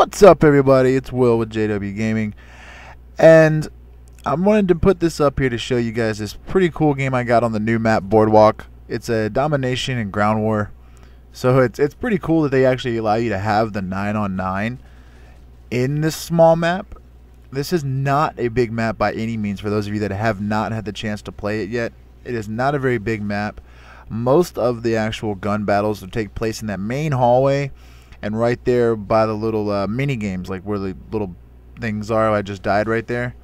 What's up, everybody? It's Will with JW Gaming, and I wanted to put this up here to show you guys this pretty cool game I got on the new map Boardwalk. It's a domination and ground war, so it's pretty cool that they actually allow you to have the 9-on-9 in this small map. This is not a big map by any means. For those of you that have not had the chance to play it yet, it is not a very big map. Most of the actual gun battles will take place in that main hallway and right there by the little mini games, like where the little things are. I just died right there.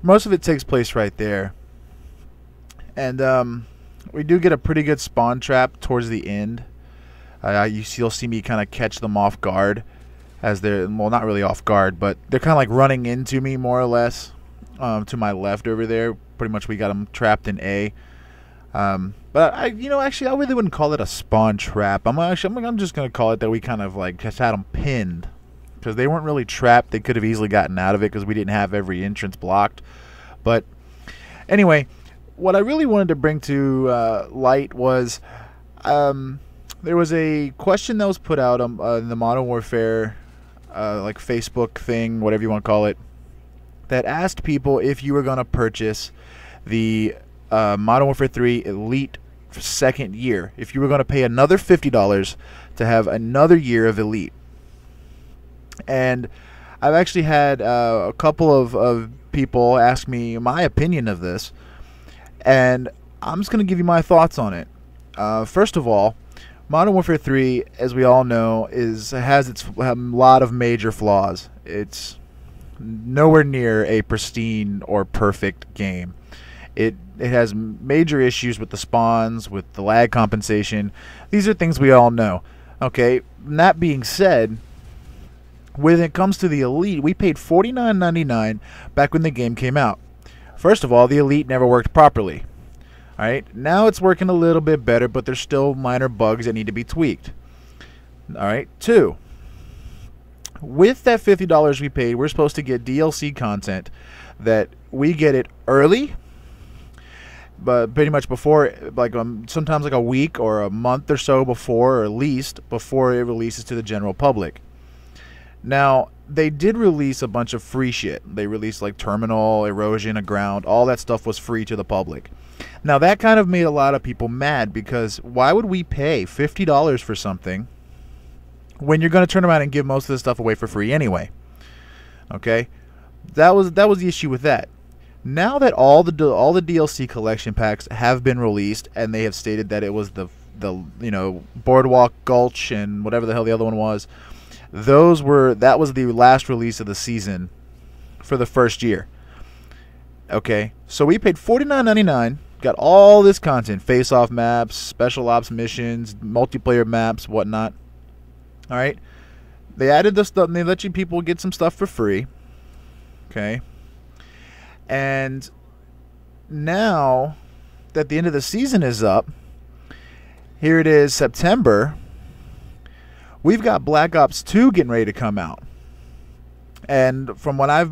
Most of it takes place right there, and we do get a pretty good spawn trap towards the end. You'll see me kind of catch them off guard as they're, well, not really off guard, but they're kind of like running into me more or less to my left over there. Pretty much we got them trapped in A. But actually, I really wouldn't call it a spawn trap. I'm just gonna call it that we kind of like just had them pinned, because they weren't really trapped. They could have easily gotten out of it because we didn't have every entrance blocked. But anyway, what I really wanted to bring to light was there was a question that was put out in the Modern Warfare like Facebook thing, whatever you want to call it, that asked people if you were gonna purchase the Modern Warfare 3 Elite second year, if you were going to pay another $50 to have another year of Elite. And I've actually had a couple of people ask me my opinion of this, and I'm just going to give you my thoughts on it. First of all, Modern Warfare 3, as we all know, has a lot of major flaws. It's nowhere near a pristine or perfect game. It has major issues with the spawns, with the lag compensation. These are things we all know. Okay, and that being said, when it comes to the Elite, we paid $49.99 back when the game came out. First of all, the Elite never worked properly. Alright, now it's working a little bit better, but there's still minor bugs that need to be tweaked. Alright, 2. With that $50 we paid, we're supposed to get DLC content that we get it early, but pretty much before, like sometimes like a week or a month or so before, or at least before it releases to the general public. Now, they did release a bunch of free shit. They released like Terminal, Erosion, Aground. All that stuff was free to the public. Now, that kind of made a lot of people mad, because why would we pay $50 for something when you're going to turn around and give most of this stuff away for free anyway? Okay? That was the issue with that. Now that all the DLC collection packs have been released, and they have stated that it was the Boardwalk, Gulch, and whatever the hell the other one was, that was the last release of the season for the first year. Okay, so we paid $49.99, got all this content, face-off maps, special ops missions, multiplayer maps, whatnot. All right, they added this stuff, and they let you people get some stuff for free. Okay. And now that the end of the season is up, here it is, September, we've got Black Ops 2 getting ready to come out. And from what I've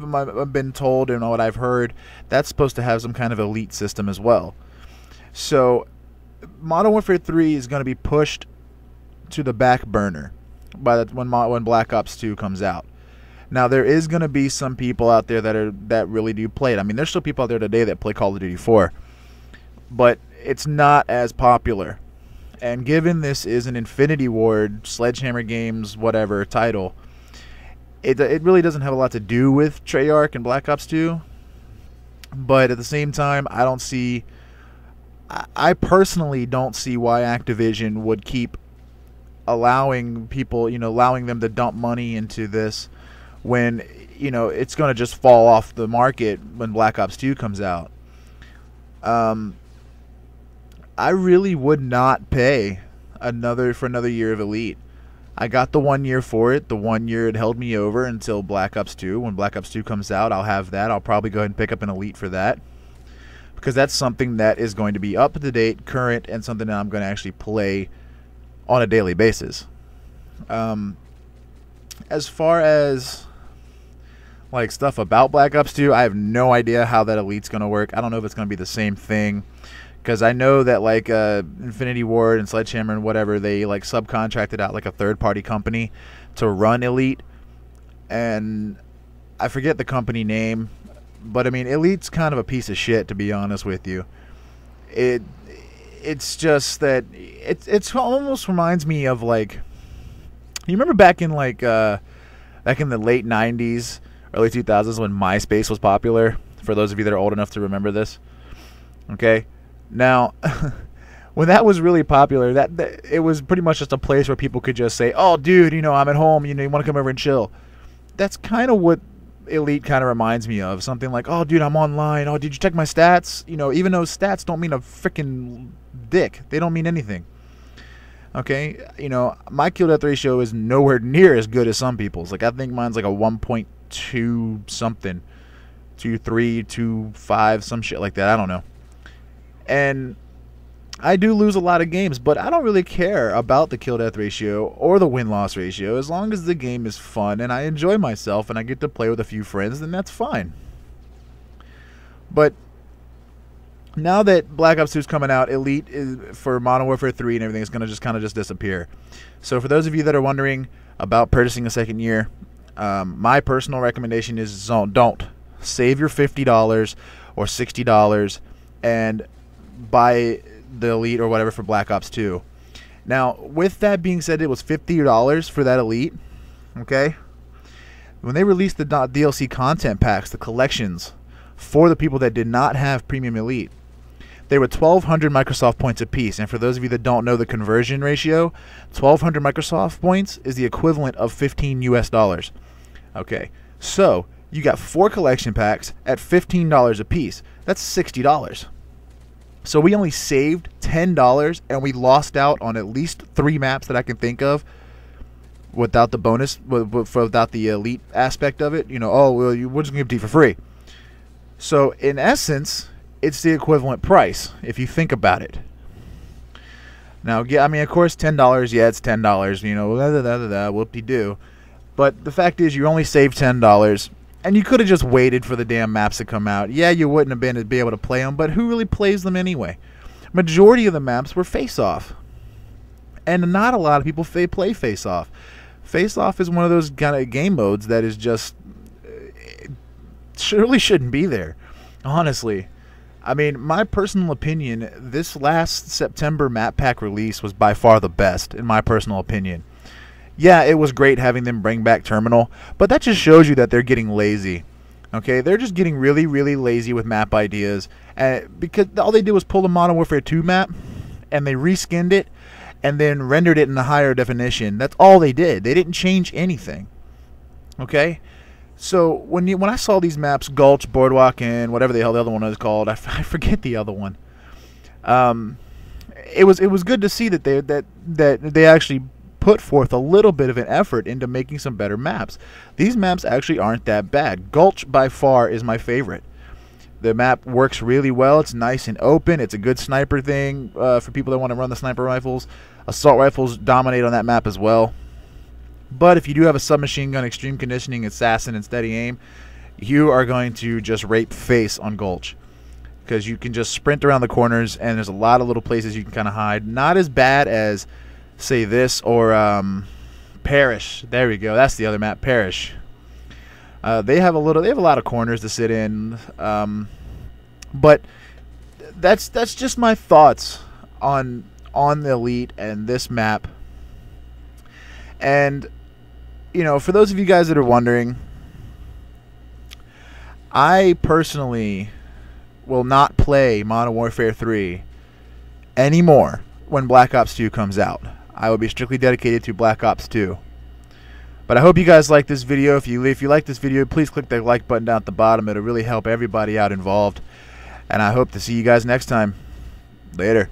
been told and what I've heard, that's supposed to have some kind of Elite system as well. So Modern Warfare 3 is going to be pushed to the back burner when Black Ops 2 comes out. Now, there is going to be some people out there that really do play it. I mean, there's still people out there today that play Call of Duty 4, but it's not as popular. And given this is an Infinity Ward, Sledgehammer Games, whatever title, it really doesn't have a lot to do with Treyarch and Black Ops 2. But at the same time, I personally don't see why Activision would keep allowing people, allowing them to dump money into this, when it's going to just fall off the market when Black Ops 2 comes out. I really would not pay for another year of Elite. I got the 1 year for it. The 1 year it held me over until Black Ops 2. When Black Ops 2 comes out, I'll have that. I'll probably go ahead and pick up an Elite for that, because that's something that is going to be up to date, current, and something that I'm going to actually play on a daily basis. As far as like stuff about Black Ops 2, I have no idea how that Elite's going to work. I don't know if it's going to be the same thing. Because I know that like Infinity Ward and Sledgehammer and whatever, they like subcontracted out like a third-party company to run Elite. and I forget the company name, but I mean, Elite's kind of a piece of shit, to be honest with you. It's just that it's almost reminds me of, like, you remember back in the late 90s, early 2000s when MySpace was popular, for those of you that are old enough to remember this. Okay? Now, when that was really popular, that it was pretty much just a place where people could just say, "Oh, dude, I'm at home, you want to come over and chill." That's kind of what Elite kind of reminds me of. Something like, "Oh, dude, I'm online. Oh, did you check my stats?" Even though stats don't mean a freaking dick. They don't mean anything. Okay? My kill death ratio is nowhere near as good as some people's. Like, I think mine's like a 1.2 something. 2.3, 2.5, some shit like that. I don't know. And I do lose a lot of games, but I don't really care about the kill death ratio or the win-loss ratio. As long as the game is fun and I enjoy myself and I get to play with a few friends, then that's fine. But now that Black Ops 2 is coming out, Elite is, for Modern Warfare 3 and everything, is going to just kind of just disappear. So for those of you that are wondering about purchasing a second year, my personal recommendation is don't. Save your $50 or $60 and buy the Elite or whatever for Black Ops 2. Now, with that being said, it was $50 for that Elite. Okay? When they released the DLC content packs, the collections, for the people that did not have Premium Elite, they were 1,200 Microsoft points apiece. And for those of you that don't know the conversion ratio, 1,200 Microsoft points is the equivalent of $15 US. Okay, so you got 4 collection packs at $15 a piece. That's $60. So we only saved $10 and we lost out on at least 3 maps that I can think of without the bonus, without the Elite aspect of it. Oh, well, we're just going to give it to you for free. So in essence, it's the equivalent price if you think about it. Now, yeah, I mean, of course, $10, yeah, it's $10, whoop-de-doo. But the fact is, you only saved $10. And you could have just waited for the damn maps to come out. Yeah, you wouldn't have been to be able to play them, but who really plays them anyway? Majority of the maps were face-off. And not a lot of people play face-off. Face-off is one of those kind of game modes that is just... really shouldn't be there. Honestly. I mean, my personal opinion, this last September map pack release was by far the best, in my personal opinion. Yeah, it was great having them bring back Terminal, but that just shows you that they're getting lazy. Okay, they're just getting really, really lazy with map ideas, because all they did was pull the Modern Warfare 2 map, and they reskinned it, and then rendered it in a higher definition. That's all they did. They didn't change anything. Okay, so when I saw these maps, Gulch, Boardwalk, and whatever the hell the other one is called, I forget the other one. It was good to see that they actually put forth a little bit of an effort into making some better maps. These maps actually aren't that bad. Gulch by far is my favorite. The map works really well. It's nice and open. It's a good sniper thing for people that want to run the sniper rifles. Assault rifles dominate on that map as well. But if you do have a submachine gun, extreme conditioning, assassin, and steady aim, you are going to just rape face on Gulch. Because you can just sprint around the corners, and there's a lot of little places you can kind of hide. Not as bad as, say, this or Parish. There we go. That's the other map, Parish. They have a lot of corners to sit in. But that's just my thoughts on the Elite and this map. And for those of you guys that are wondering, I personally will not play Modern Warfare 3 anymore when Black Ops 2 comes out. I will be strictly dedicated to Black Ops 2. But I hope you guys like this video. If you like this video, please click that like button down at the bottom. It'll really help everybody out involved. And I hope to see you guys next time. Later.